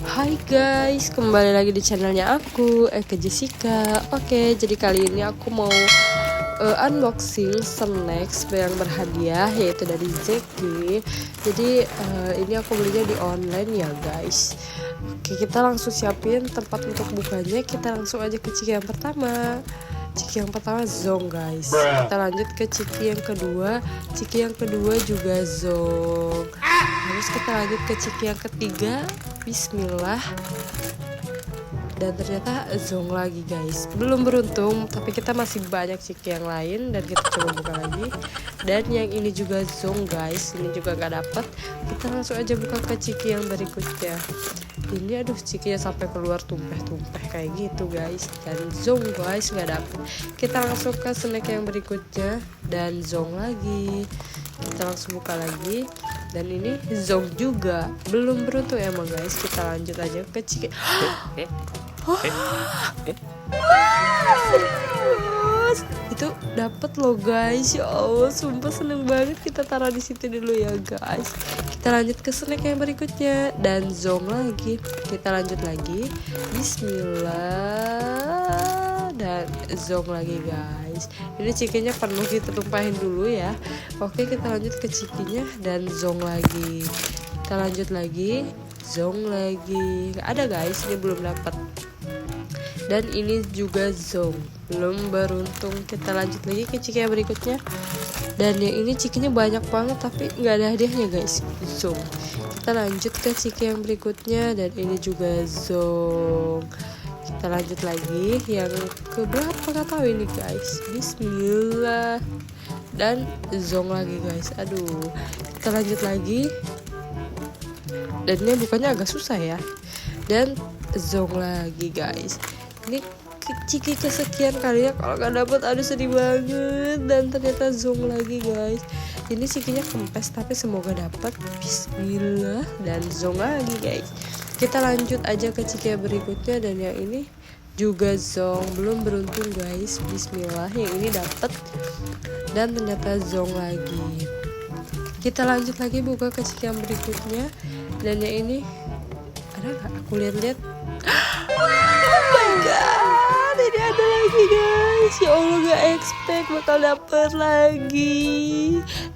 Hai guys, kembali lagi di channelnya aku, Eka Jessica. Oke, jadi kali ini aku mau unboxing snacks yang berhadiah, yaitu dari Zeki. Jadi ini aku belinya di online ya guys. Oke, kita langsung siapin tempat untuk bukanya. Kita langsung aja ke ciki yang pertama. Ciki yang pertama zong guys. Kita lanjut ke ciki yang kedua. Ciki yang kedua juga zong. Terus kita lanjut ke ciki yang ketiga. Bismillah. Dan ternyata zong lagi guys. Belum beruntung, tapi kita masih banyak ciki yang lain. Dan kita coba buka lagi. Dan yang ini juga zong guys. Ini juga gak dapet. Kita langsung aja buka ke ciki yang berikutnya. Ini aduh cikinya sampai keluar tumpeh-tumpeh kayak gitu guys. Dan zong guys gak dapet. Kita langsung ke snack yang berikutnya. Dan zong lagi. Kita langsung buka lagi. Dan ini zong juga. Belum beruntung emang guys. Kita lanjut aja ke ciki. Itu dapat loh guys. Ya Allah, sumpah seneng banget. Kita taruh di situ dulu ya guys. Kita lanjut ke snack yang berikutnya. Dan zong lagi. Kita lanjut lagi. Bismillah. Dan zong lagi guys. Ini cikinya penuh, kita tumpahin dulu ya. Oke, kita lanjut ke cikinya. Dan zong lagi. Kita lanjut lagi. Zong lagi. Gak ada guys, ini belum dapat. Dan ini juga zong, belum beruntung. Kita lanjut lagi ke ciki yang berikutnya. Dan yang ini cikinya banyak banget tapi nggak ada hadiahnya guys. Zong. Kita lanjut ke ciki yang berikutnya. Dan ini juga zong. Kita lanjut lagi. Yang keberapa nggak tahu ini guys. Bismillah. Dan zong lagi guys. Aduh. Kita lanjut lagi. Dan ini bukannya agak susah ya. Dan zong lagi guys. Ini ciki kesekian kalinya kalau gak dapet, aduh sedih banget. Dan ternyata zong lagi guys. Ini cikinya kempes tapi semoga dapat. Bismillah. Dan zong lagi guys. Kita lanjut aja ke ciki yang berikutnya. Dan yang ini juga zong, belum beruntung guys. Bismillah. Yang ini dapat. Dan ternyata zong lagi. Kita lanjut lagi buka ke ciki yang berikutnya. Dan yang ini ada gak? Aku lihat-lihat. God, ini ada lagi guys. Ya Allah, gak expect bakal dapet lagi.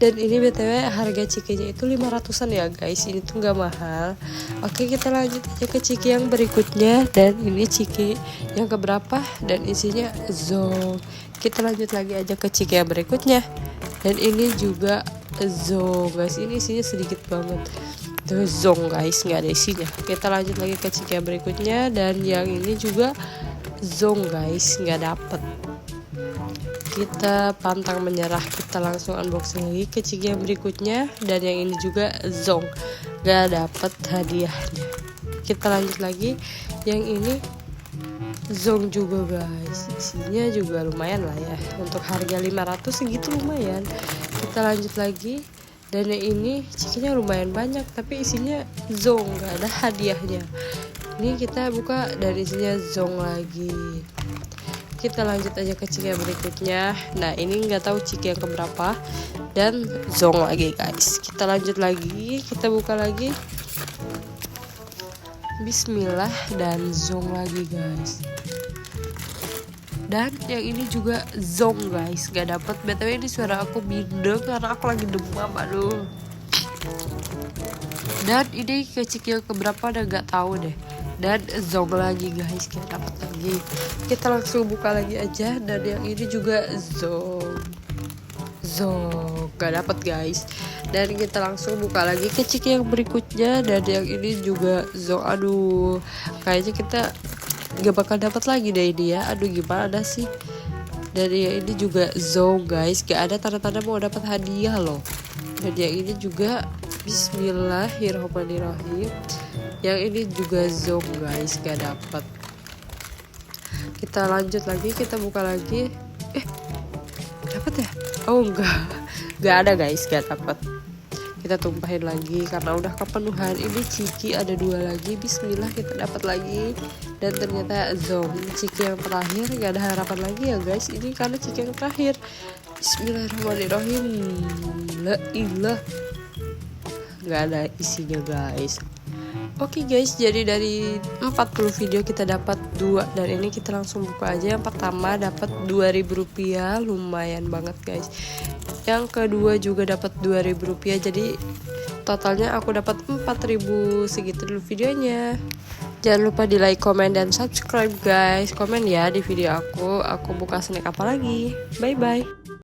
Dan ini BTW harga cikinya itu 500an ya guys. Ini tuh gak mahal. Oke, kita lanjut aja ke ciki yang berikutnya. Dan ini ciki yang keberapa. Dan isinya zong. Kita lanjut lagi aja ke ciki yang berikutnya. Dan ini juga zong guys. Ini isinya sedikit banget. Itu zong guys, nggak ada isinya. Kita lanjut lagi ke ciki yang berikutnya. Dan yang ini juga zong guys, nggak dapet. Kita pantang menyerah. Kita langsung unboxing lagi ke ciki yang berikutnya. Dan yang ini juga zong, nggak dapet hadiahnya. Kita lanjut lagi. Yang ini zong juga guys. Isinya juga lumayan lah ya. Untuk harga 500 segitu lumayan. Kita lanjut lagi. Dan yang ini cikinya lumayan banyak tapi isinya zong, gak ada hadiahnya. Ini kita buka dan isinya zong lagi. Kita lanjut aja ke ciki yang berikutnya. Nah ini nggak tahu ciki yang keberapa. Dan zong lagi guys. Kita lanjut lagi. Kita buka lagi. Bismillah. Dan zong lagi guys. Dan yang ini juga zong guys, gak dapet. BTW ini suara aku bindeng karena aku lagi demam, aduh. Dan ini ke ciki yang keberapa udah gak tahu deh. Dan zong lagi guys, gak dapet lagi. Kita langsung buka lagi aja. Dan yang ini juga zong, gak dapet guys. Dan kita langsung buka lagi ke ciki yang berikutnya. Dan yang ini juga zong. Aduh, kayaknya kita gak bakal dapat lagi deh ini ya. Aduh gimana sih. Dan yang ini juga zong guys, gak ada tanda-tanda mau dapat hadiah loh. Dan yang ini juga bismillahirrahmanirrahim. Yang ini juga zong guys, gak dapat. Kita lanjut lagi, kita buka lagi. Dapat ya? Oh enggak, gak ada guys, gak dapat. Kita tumpahin lagi karena udah kepenuhan. Ini ciki ada 2 lagi. Bismillah, kita dapat lagi. Dan ternyata zong. Ciki yang terakhir, gak ada harapan lagi ya guys. Ini karena ciki yang terakhir. Bismillahirrahmanirrahim. La ilah. nggak ada isinya guys. Oke guys, jadi dari 40 video kita dapat 2, dan ini kita langsung buka aja. Yang pertama dapat 2.000 rupiah, lumayan banget guys. Yang kedua juga dapat 2.000 rupiah, jadi totalnya aku dapat 4.000. Segitu dulu videonya. Jangan lupa di like, comment, dan subscribe guys. Komen ya di video aku buka snack apa lagi. Bye bye.